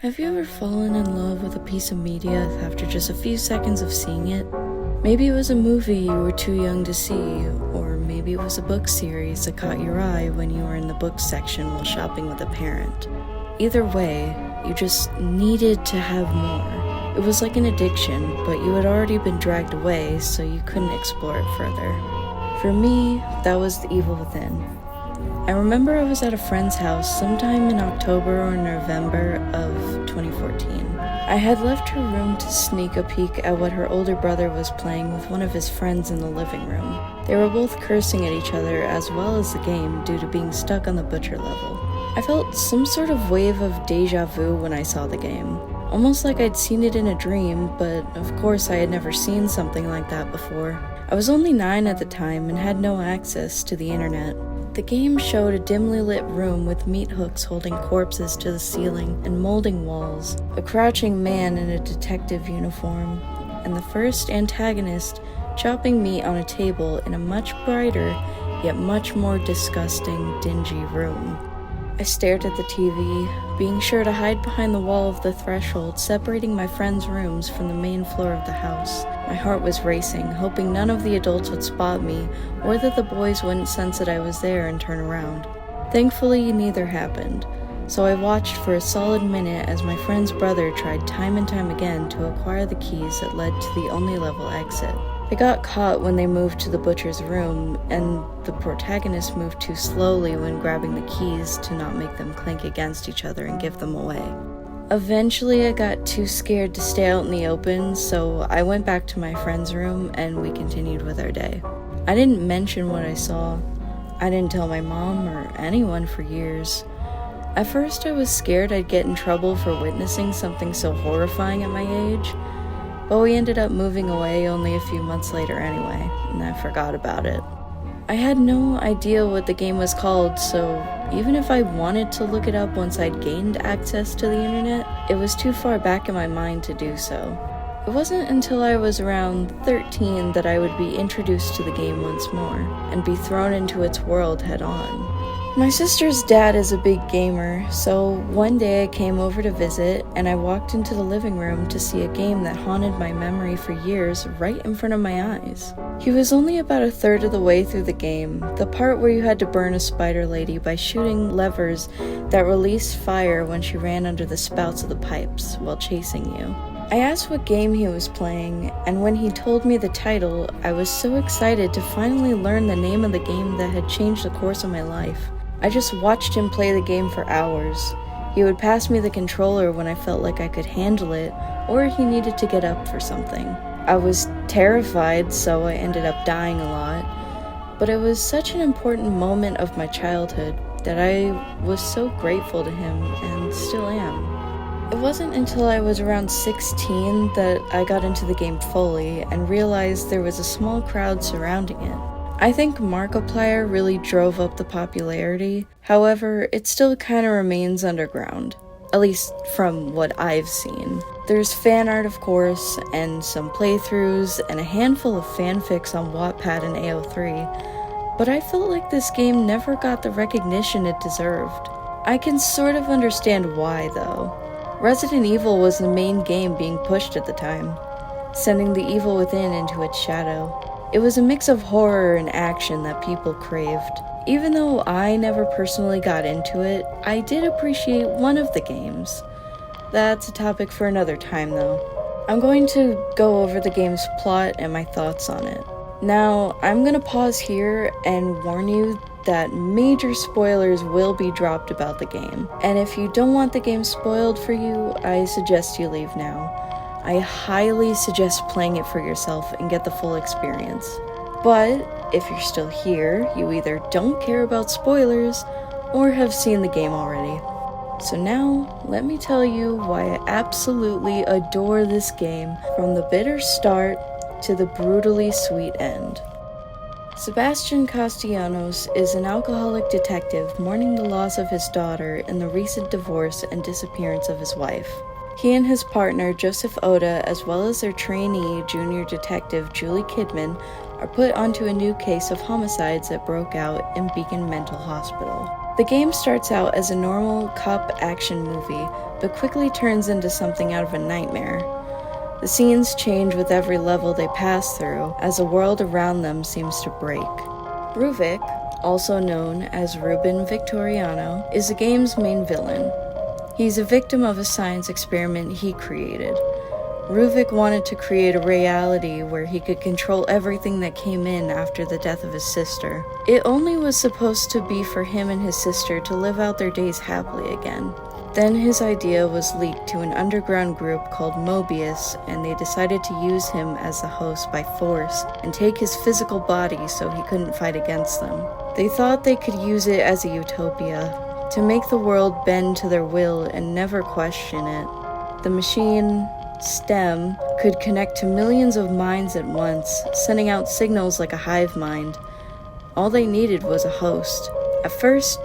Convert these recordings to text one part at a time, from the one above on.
Have you ever fallen in love with a piece of media after just a few seconds of seeing it? Maybe it was a movie you were too young to see, or maybe it was a book series that caught your eye when you were in the book section while shopping with a parent. Either way, you just needed to have more. It was like an addiction, but you had already been dragged away, so you couldn't explore it further. For me, that was The Evil Within. I remember I was at a friend's house sometime in October or November of 2014. I had left her room to sneak a peek at what her older brother was playing with one of his friends in the living room. They were both cursing at each other as well as the game due to being stuck on the butcher level. I felt some sort of wave of deja vu when I saw the game. Almost like I'd seen it in a dream, but of course I had never seen something like that before. I was only 9 at the time and had no access to the internet. The game showed a dimly lit room with meat hooks holding corpses to the ceiling and molding walls, a crouching man in a detective uniform, and the first antagonist chopping meat on a table in a much brighter, yet much more disgusting, dingy room. I stared at the TV, being sure to hide behind the wall of the threshold separating my friends' rooms from the main floor of the house. My heart was racing, hoping none of the adults would spot me, or that the boys wouldn't sense that I was there and turn around. Thankfully, neither happened, so I watched for a solid minute as my friend's brother tried time and time again to acquire the keys that led to the only level exit. They got caught when they moved to the butcher's room, and the protagonist moved too slowly when grabbing the keys to not make them clink against each other and give them away. Eventually, I got too scared to stay out in the open, so I went back to my friend's room and we continued with our day. I didn't mention what I saw. I didn't tell my mom or anyone for years. At first, I was scared I'd get in trouble for witnessing something so horrifying at my age, but we ended up moving away only a few months later anyway, and I forgot about it. I had no idea what the game was called, so even if I wanted to look it up once I'd gained access to the internet, it was too far back in my mind to do so. It wasn't until I was around 13 that I would be introduced to the game once more, and be thrown into its world head on. My sister's dad is a big gamer, so one day I came over to visit, and I walked into the living room to see a game that haunted my memory for years right in front of my eyes. He was only about a third of the way through the game, the part where you had to burn a spider lady by shooting levers that released fire when she ran under the spouts of the pipes while chasing you. I asked what game he was playing, and when he told me the title, I was so excited to finally learn the name of the game that had changed the course of my life. I just watched him play the game for hours. He would pass me the controller when I felt like I could handle it, or he needed to get up for something. I was terrified, so I ended up dying a lot, but it was such an important moment of my childhood that I was so grateful to him, and still am. It wasn't until I was around 16 that I got into the game fully, and realized there was a small crowd surrounding it. I think Markiplier really drove up the popularity, however, it still kinda remains underground, at least from what I've seen. There's fan art of course, and some playthroughs, and a handful of fanfics on Wattpad and AO3, but I felt like this game never got the recognition it deserved. I can sort of understand why though. Resident Evil was the main game being pushed at the time, sending the evil within into its shadow. It was a mix of horror and action that people craved. Even though I never personally got into it, I did appreciate one of the games. That's a topic for another time though. I'm going to go over the game's plot and my thoughts on it. Now, I'm gonna pause here and warn you that major spoilers will be dropped about the game. And if you don't want the game spoiled for you, I suggest you leave now. I highly suggest playing it for yourself and get the full experience. But if you're still here, you either don't care about spoilers or have seen the game already. So now, let me tell you why I absolutely adore this game from the bitter start to the brutally sweet end. Sebastian Castellanos is an alcoholic detective mourning the loss of his daughter in the recent divorce and disappearance of his wife. He and his partner, Joseph Oda, as well as their trainee, junior detective Julie Kidman, are put onto a new case of homicides that broke out in Beacon Mental Hospital. The game starts out as a normal cop action movie, but quickly turns into something out of a nightmare. The scenes change with every level they pass through, as the world around them seems to break. Ruvik, also known as Ruben Victoriano, is the game's main villain. He's a victim of a science experiment he created. Ruvik wanted to create a reality where he could control everything that came in after the death of his sister. It only was supposed to be for him and his sister to live out their days happily again. Then his idea was leaked to an underground group called Mobius, and they decided to use him as the host by force and take his physical body so he couldn't fight against them. They thought they could use it as a utopia, to make the world bend to their will and never question it. The machine, STEM, could connect to millions of minds at once, sending out signals like a hive mind. All they needed was a host. At first,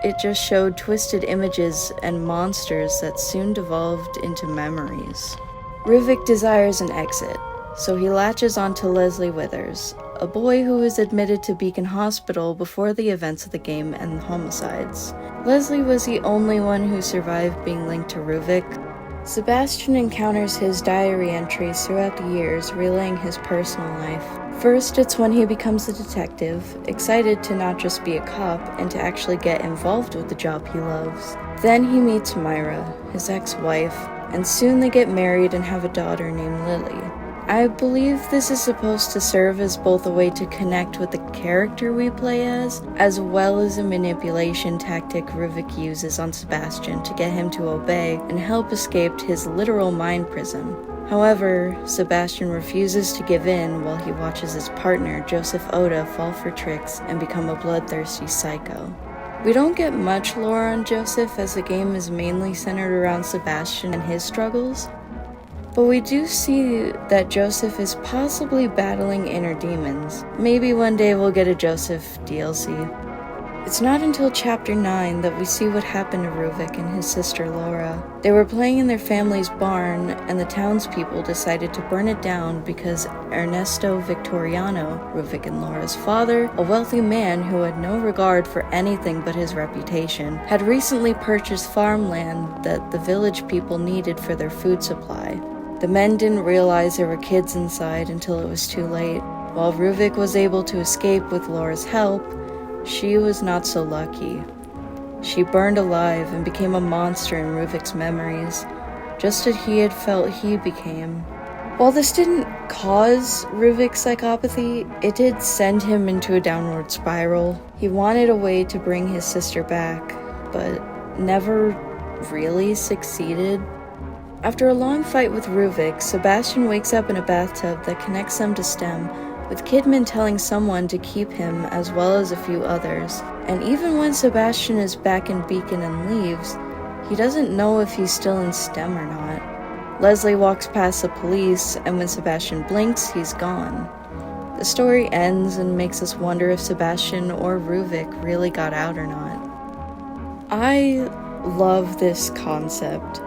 it just showed twisted images and monsters that soon devolved into memories. Ruvik desires an exit, so he latches onto Leslie Withers, a boy who was admitted to Beacon Hospital before the events of the game and the homicides. Leslie was the only one who survived being linked to Ruvik. Sebastian encounters his diary entries throughout the years, relaying his personal life. First, it's when he becomes a detective, excited to not just be a cop and to actually get involved with the job he loves. Then he meets Myra, his ex-wife, and soon they get married and have a daughter named Lily. I believe this is supposed to serve as both a way to connect with the character we play as well as a manipulation tactic Ruvik uses on Sebastian to get him to obey and help escape his literal mind prison. However, Sebastian refuses to give in while he watches his partner, Joseph Oda, fall for tricks and become a bloodthirsty psycho. We don't get much lore on Joseph as the game is mainly centered around Sebastian and his struggles, but we do see that Joseph is possibly battling inner demons. Maybe one day we'll get a Joseph DLC. It's not until Chapter 9 that we see what happened to Ruvik and his sister Laura. They were playing in their family's barn, and the townspeople decided to burn it down because Ernesto Victoriano, Ruvik and Laura's father, a wealthy man who had no regard for anything but his reputation, had recently purchased farmland that the village people needed for their food supply. The men didn't realize there were kids inside until it was too late. While Ruvik was able to escape with Laura's help, she was not so lucky. She burned alive and became a monster in Ruvik's memories, just as he had felt he became. While this didn't cause Ruvik's psychopathy, it did send him into a downward spiral. He wanted a way to bring his sister back, but never really succeeded. After a long fight with Ruvik, Sebastian wakes up in a bathtub that connects them to STEM, with Kidman telling someone to keep him as well as a few others. And even when Sebastian is back in Beacon and leaves, he doesn't know if he's still in STEM or not. Leslie walks past the police, and when Sebastian blinks, he's gone. The story ends and makes us wonder if Sebastian or Ruvik really got out or not. I love this concept.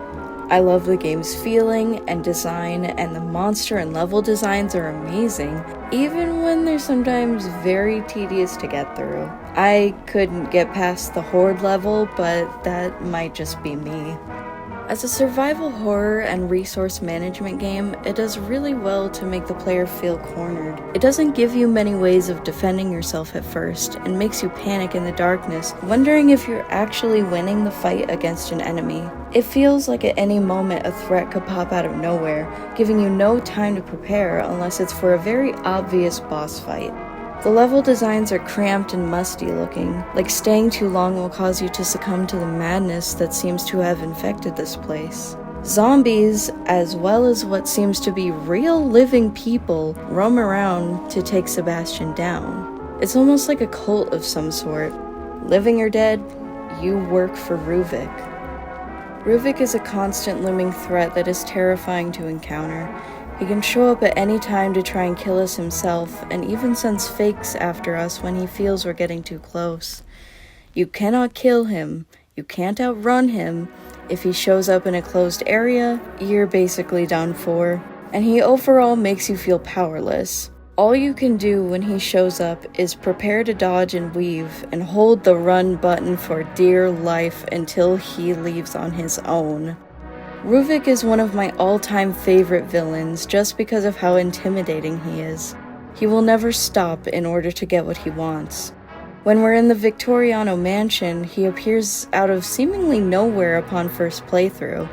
I love the game's feeling and design, and the monster and level designs are amazing, even when they're sometimes very tedious to get through. I couldn't get past the Horde level, but that might just be me. As a survival horror and resource management game, it does really well to make the player feel cornered. It doesn't give you many ways of defending yourself at first, and makes you panic in the darkness, wondering if you're actually winning the fight against an enemy. It feels like at any moment a threat could pop out of nowhere, giving you no time to prepare unless it's for a very obvious boss fight. The level designs are cramped and musty looking, like staying too long will cause you to succumb to the madness that seems to have infected this place. Zombies, as well as what seems to be real living people, roam around to take Sebastian down. It's almost like a cult of some sort. Living or dead, you work for Ruvik. Ruvik is a constant looming threat that is terrifying to encounter. He can show up at any time to try and kill us himself, and even sends fakes after us when he feels we're getting too close. You cannot kill him, you can't outrun him. If he shows up in a closed area, you're basically done for. And he overall makes you feel powerless. All you can do when he shows up is prepare to dodge and weave and hold the run button for dear life until he leaves on his own. Ruvik is one of my all-time favorite villains just because of how intimidating he is. He will never stop in order to get what he wants. When we're in the Victoriano mansion, he appears out of seemingly nowhere upon first playthrough.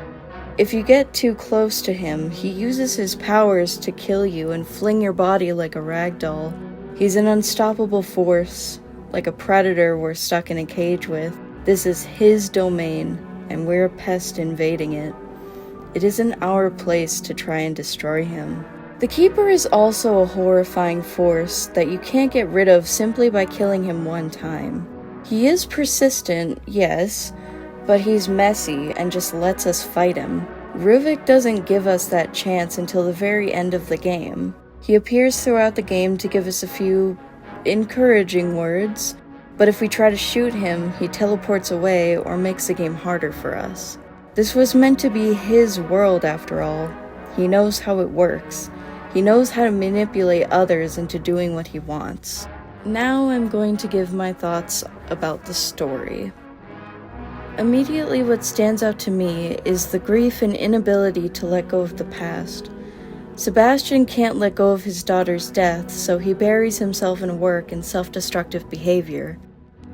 If you get too close to him, he uses his powers to kill you and fling your body like a rag doll. He's an unstoppable force, like a predator we're stuck in a cage with. This is his domain, and we're a pest invading it. It isn't our place to try and destroy him. The Keeper is also a horrifying force that you can't get rid of simply by killing him one time. He is persistent, yes, but he's messy and just lets us fight him. Ruvik doesn't give us that chance until the very end of the game. He appears throughout the game to give us a few encouraging words, but if we try to shoot him, he teleports away or makes the game harder for us. This was meant to be his world after all. He knows how it works. He knows how to manipulate others into doing what he wants. Now I'm going to give my thoughts about the story. Immediately what stands out to me is the grief and inability to let go of the past. Sebastian can't let go of his daughter's death, so he buries himself in work and self-destructive behavior.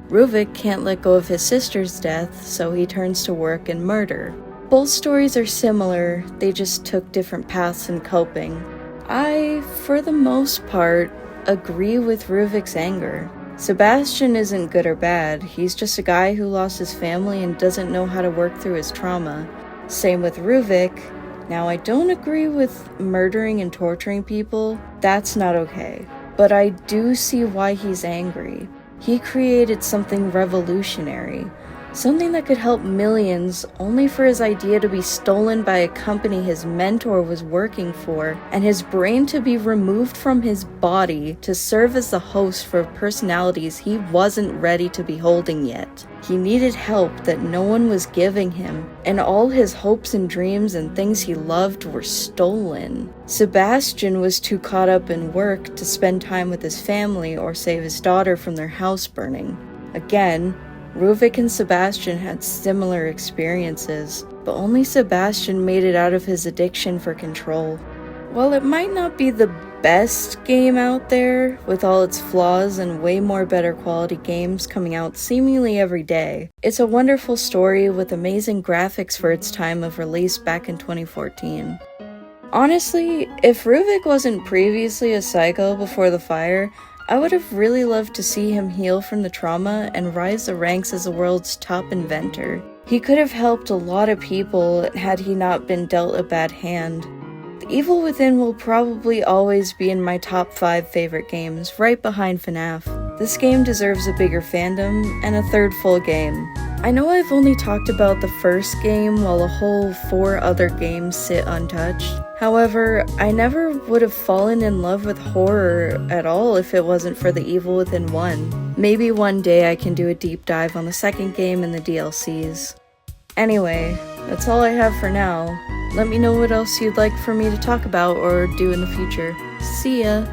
Ruvik can't let go of his sister's death, so he turns to work and murder. Both stories are similar, they just took different paths in coping. I, for the most part, agree with Ruvik's anger. Sebastian isn't good or bad, he's just a guy who lost his family and doesn't know how to work through his trauma. Same with Ruvik. Now, I don't agree with murdering and torturing people, that's not okay. But I do see why he's angry. He created something revolutionary. Something that could help millions, only for his idea to be stolen by a company his mentor was working for, and his brain to be removed from his body to serve as the host for personalities he wasn't ready to be holding yet. He needed help that no one was giving him, and all his hopes and dreams and things he loved were stolen. Sebastian was too caught up in work to spend time with his family or save his daughter from their house burning. Again, Ruvik and Sebastian had similar experiences, but only Sebastian made it out of his addiction for control. While it might not be the best game out there, with all its flaws and way more better quality games coming out seemingly every day, it's a wonderful story with amazing graphics for its time of release back in 2014. Honestly, if Ruvik wasn't previously a psycho before the fire, I would have really loved to see him heal from the trauma and rise the ranks as the world's top inventor. He could have helped a lot of people had he not been dealt a bad hand. The Evil Within will probably always be in my top 5 favorite games, right behind FNAF. This game deserves a bigger fandom and a third full game. I know I've only talked about the first game while a whole 4 other games sit untouched. However, I never would have fallen in love with horror at all if it wasn't for The Evil Within 1. Maybe one day I can do a deep dive on the second game and the DLCs. Anyway, that's all I have for now. Let me know what else you'd like for me to talk about or do in the future. See ya!